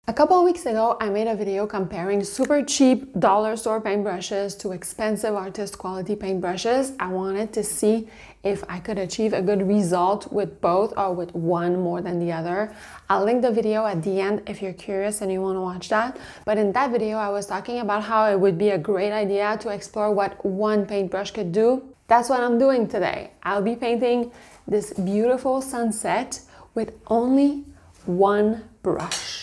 A couple of weeks ago, I made a video comparing super cheap dollar store paintbrushes to expensive artist quality paintbrushes. I wanted to see if I could achieve a good result with both or with one more than the other. I'll link the video at the end if you're curious and you want to watch that. But in that video, I was talking about how it would be a great idea to explore what one paintbrush could do. That's what I'm doing today. I'll be painting this beautiful sunset with only one brush.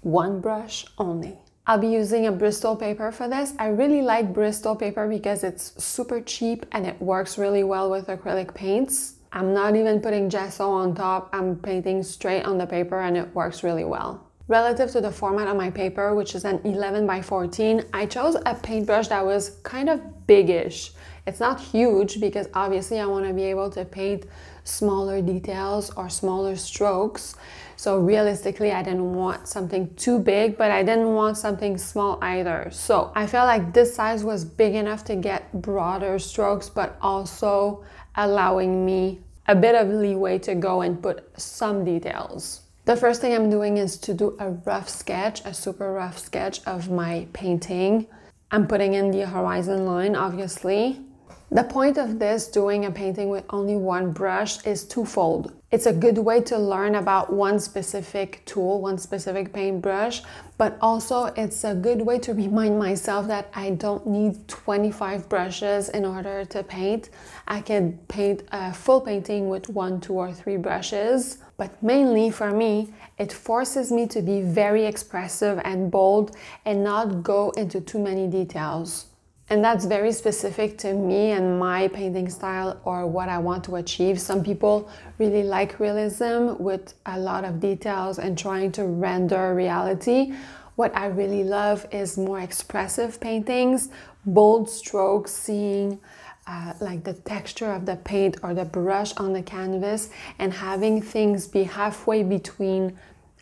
One brush only. I'll be using a Bristol paper for this. I really like Bristol paper because it's super cheap and it works really well with acrylic paints. I'm not even putting gesso on top. I'm painting straight on the paper and it works really well. Relative to the format of my paper, which is an 11 by 14, I chose a paintbrush that was kind of biggish. It's not huge because obviously I want to be able to paint smaller details or smaller strokes. So realistically, I didn't want something too big, but I didn't want something small either. So I felt like this size was big enough to get broader strokes, but also allowing me a bit of leeway to go and put some details. The first thing I'm doing is to do a rough sketch, a super rough sketch of my painting. I'm putting in the horizon line, obviously. The point of this, doing a painting with only one brush, is twofold. It's a good way to learn about one specific tool, one specific paintbrush, but also it's a good way to remind myself that I don't need 25 brushes in order to paint. I can paint a full painting with 1, 2, or 3 brushes, but mainly for me, it forces me to be very expressive and bold and not go into too many details. And that's very specific to me and my painting style or what I want to achieve. Some people really like realism with a lot of details and trying to render reality. What I really love is more expressive paintings, bold strokes, seeing like the texture of the paint or the brush on the canvas and having things be halfway between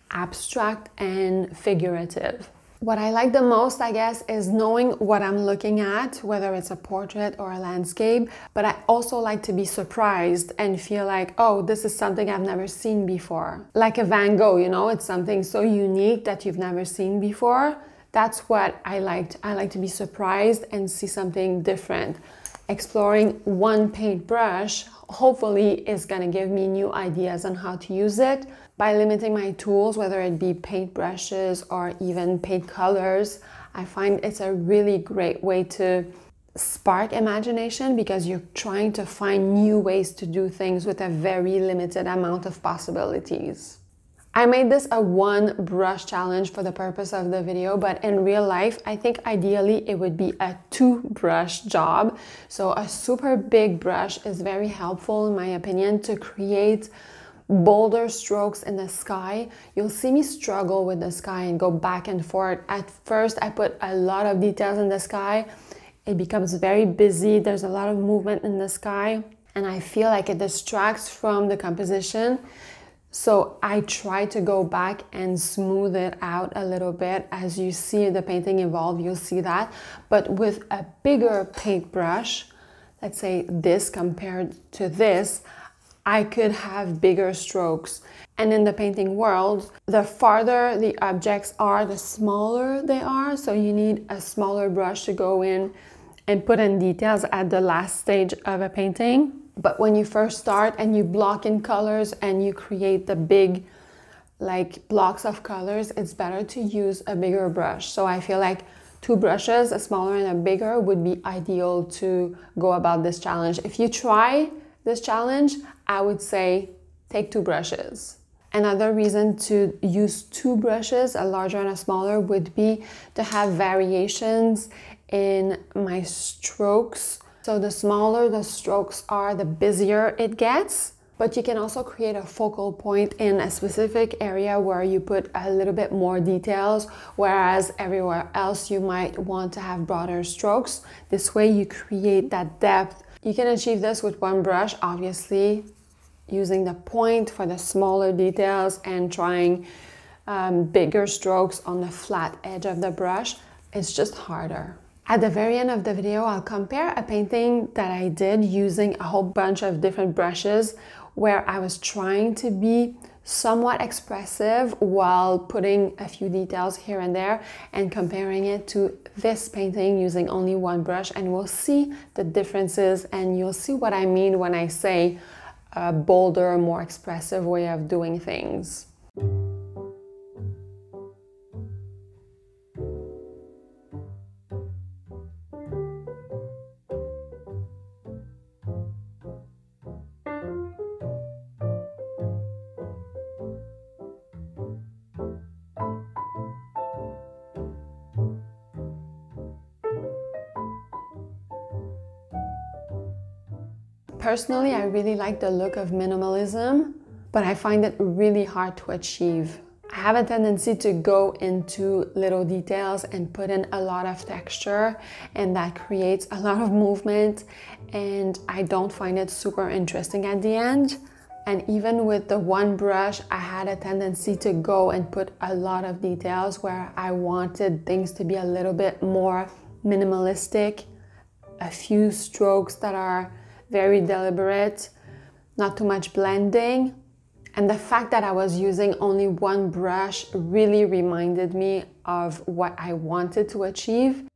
abstract and figurative. What I like the most, I guess, is knowing what I'm looking at, whether it's a portrait or a landscape, but I also like to be surprised and feel like, oh, this is something I've never seen before. Like a Van Gogh, you know, it's something so unique that you've never seen before. That's what I liked. I like to be surprised and see something different. Exploring one paintbrush hopefully is going to give me new ideas on how to use it. By limiting my tools, whether it be paint brushes or even paint colors, I find it's a really great way to spark imagination because you're trying to find new ways to do things with a very limited amount of possibilities. I made this a one brush challenge for the purpose of the video, but in real life, I think ideally it would be a 2-brush job. So a super big brush is very helpful, in my opinion, to create bolder strokes in the sky. You'll see me struggle with the sky and go back and forth. At first, I put a lot of details in the sky. It becomes very busy. There's a lot of movement in the sky, and I feel like it distracts from the composition. So I try to go back and smooth it out a little bit. As you see the painting evolve, you'll see that. But with a bigger paintbrush, let's say this compared to this, I could have bigger strokes. And in the painting world, the farther the objects are, the smaller they are. So you need a smaller brush to go in and put in details at the last stage of a painting. But when you first start and you block in colors and you create the big like blocks of colors, it's better to use a bigger brush. So I feel like 2 brushes, a smaller and a bigger, would be ideal to go about this challenge. If you try this challenge, I would say take 2 brushes. Another reason to use 2 brushes, a larger and a smaller, would be to have variations in my strokes. So the smaller the strokes are, the busier it gets. But you can also create a focal point in a specific area where you put a little bit more details, whereas everywhere else you might want to have broader strokes. This way you create that depth. You can achieve this with one brush, obviously, using the point for the smaller details and trying bigger strokes on the flat edge of the brush. It's just harder. At the very end of the video, I'll compare a painting that I did using a whole bunch of different brushes where I was trying to be somewhat expressive while putting a few details here and there and comparing it to this painting using only one brush, and we'll see the differences and you'll see what I mean when I say a bolder, more expressive way of doing things. Personally, I really like the look of minimalism, but I find it really hard to achieve. I have a tendency to go into little details and put in a lot of texture, and that creates a lot of movement, and I don't find it super interesting at the end. And even with the one brush, I had a tendency to go and put a lot of details where I wanted things to be a little bit more minimalistic, a few strokes that are very deliberate, not too much blending. And the fact that I was using only one brush really reminded me of what I wanted to achieve.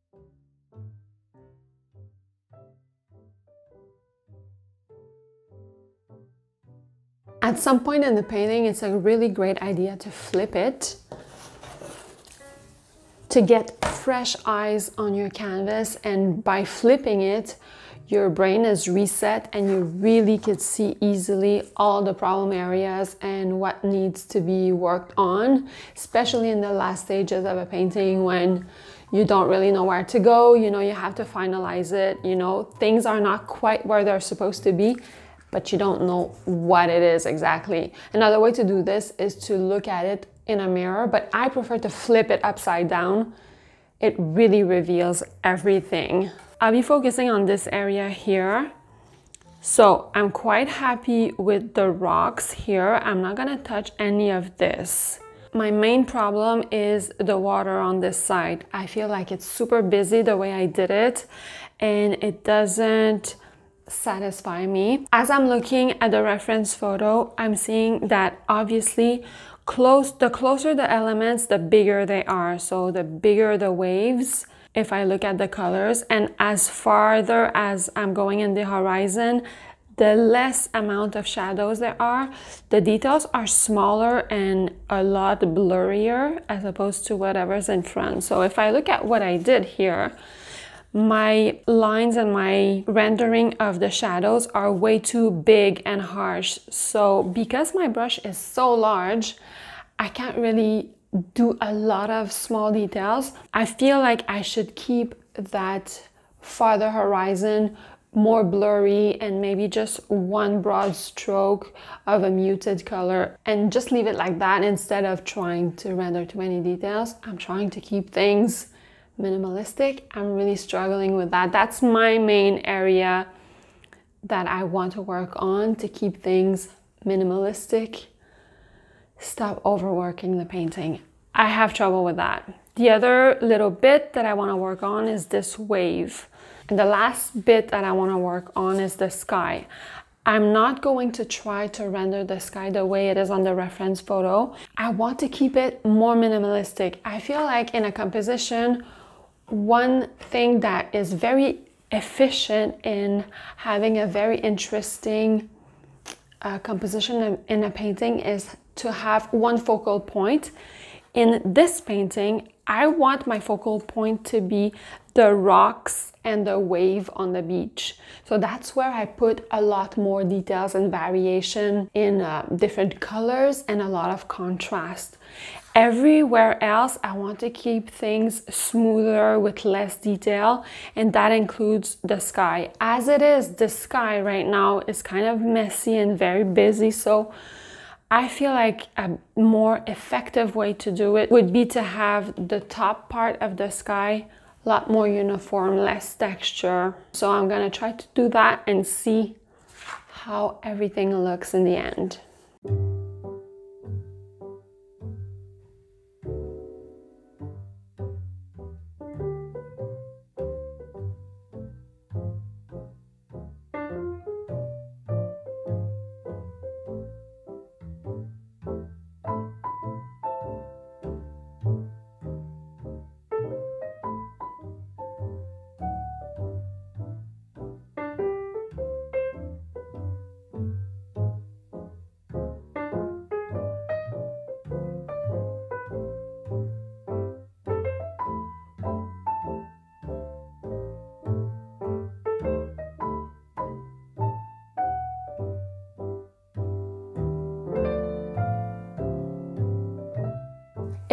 At some point in the painting, it's a really great idea to flip it to get fresh eyes on your canvas, and by flipping it, your brain is reset and you really could see easily all the problem areas and what needs to be worked on, especially in the last stages of a painting when you don't really know where to go, you know, you have to finalize it, you know, things are not quite where they're supposed to be, but you don't know what it is exactly. Another way to do this is to look at it in a mirror, but I prefer to flip it upside down. It really reveals everything. I'll be focusing on this area here. So I'm quite happy with the rocks here. I'm not gonna touch any of this. My main problem is the water on this side. I feel like it's super busy the way I did it, and it doesn't satisfy me. As I'm looking at the reference photo, I'm seeing that obviously the closer the elements, the bigger they are. So the bigger the waves, if I look at the colors, and as farther as I'm going in the horizon, the less amount of shadows there are. The details are smaller and a lot blurrier as opposed to whatever's in front. So if I look at what I did here, my lines and my rendering of the shadows are way too big and harsh. So because my brush is so large, I can't really do a lot of small details. I feel like I should keep that farther horizon more blurry and maybe just one broad stroke of a muted color and just leave it like that instead of trying to render too many details. I'm trying to keep things minimalistic. I'm really struggling with that. That's my main area that I want to work on, to keep things minimalistic. Stop overworking the painting. I have trouble with that. The other little bit that I want to work on is this wave. And the last bit that I want to work on is the sky. I'm not going to try to render the sky the way it is on the reference photo. I want to keep it more minimalistic. I feel like in a composition, one thing that is very efficient in having a very interesting composition in a painting is to have one focal point. In this painting, I want my focal point to be the rocks and the wave on the beach. So that's where I put a lot more details and variation in different colors and a lot of contrast. Everywhere else, I want to keep things smoother with less detail, and that includes the sky. As it is, the sky right now is kind of messy and very busy, so I feel like a more effective way to do it would be to have the top part of the sky a lot more uniform, less texture. So I'm gonna try to do that and see how everything looks in the end.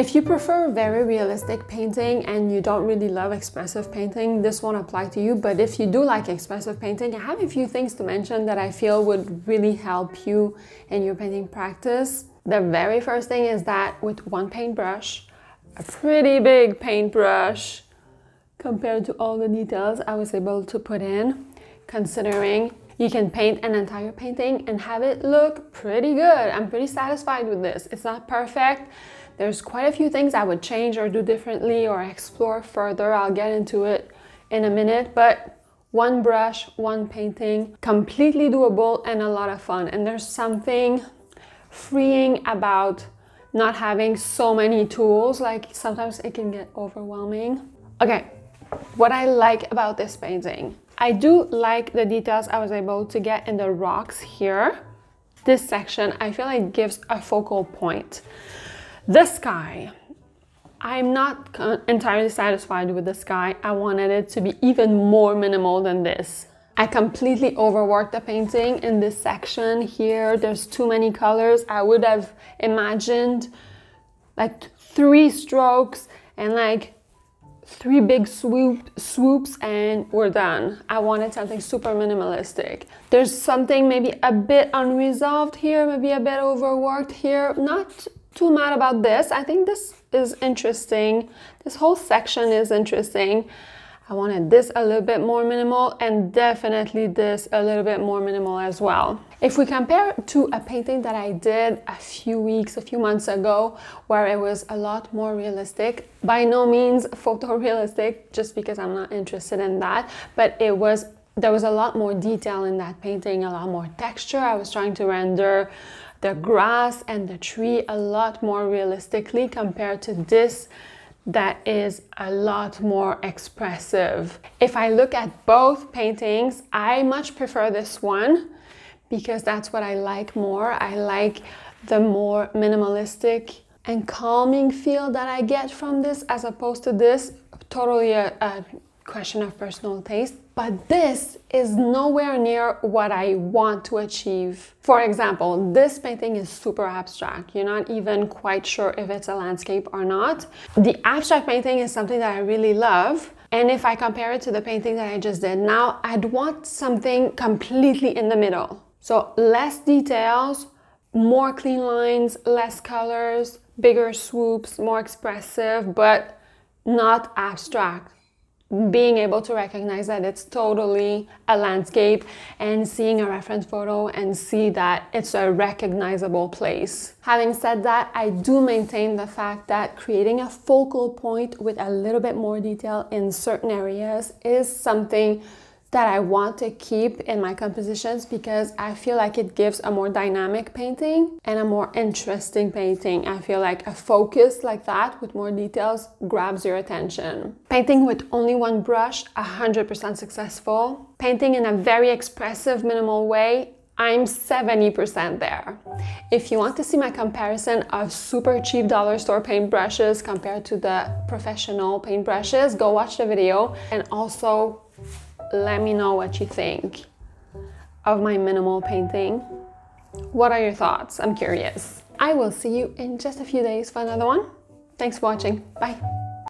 If you prefer very realistic painting and you don't really love expressive painting, this won't apply to you. But if you do like expressive painting, I have a few things to mention that I feel would really help you in your painting practice. The very first thing is that with one paintbrush, a pretty big paintbrush compared to all the details I was able to put in, considering you can paint an entire painting and have it look pretty good. I'm pretty satisfied with this. It's not perfect. There's quite a few things I would change or do differently or explore further. I'll get into it in a minute, but one brush, one painting, completely doable and a lot of fun. And there's something freeing about not having so many tools. Like sometimes it can get overwhelming. Okay, what I like about this painting. I do like the details I was able to get in the rocks here. This section, I feel like gives a focal point. The sky, I'm not entirely satisfied with the sky. I wanted it to be even more minimal than this. I completely overworked the painting in this section here. There's too many colors. I would have imagined like 3 strokes and like 3 big swoops and we're done. I wanted something super minimalistic. There's something maybe a bit unresolved here, maybe a bit overworked here. Not too mad about this. I think this is interesting. This whole section is interesting. I wanted this a little bit more minimal and definitely this a little bit more minimal as well. If we compare it to a painting that I did a few months ago, where it was a lot more realistic, by no means photorealistic, just because I'm not interested in that, but there was a lot more detail in that painting, a lot more texture. I was trying to render the grass and the tree a lot more realistically compared to this that is a lot more expressive. If I look at both paintings, I much prefer this one because that's what I like more. I like the more minimalistic and calming feel that I get from this as opposed to this. Totally a question of personal taste, but this is nowhere near what I want to achieve. For example, this painting is super abstract. You're not even quite sure if it's a landscape or not. The abstract painting is something that I really love. And if I compare it to the painting that I just did now, I'd want something completely in the middle. So less details, more clean lines, less colors, bigger swoops, more expressive, but not abstract. Being able to recognize that it's totally a landscape and seeing a reference photo and see that it's a recognizable place. Having said that, I do maintain the fact that creating a focal point with a little bit more detail in certain areas is something that I want to keep in my compositions because I feel like it gives a more dynamic painting and a more interesting painting. I feel like a focus like that with more details grabs your attention. Painting with only one brush, 100% successful. Painting in a very expressive, minimal way, I'm 70% there. If you want to see my comparison of super cheap dollar store paintbrushes compared to the professional paintbrushes, go watch the video and also let me know what you think of my minimal painting. What are your thoughts? I'm curious. I will see you in just a few days for another one. Thanks for watching. Bye.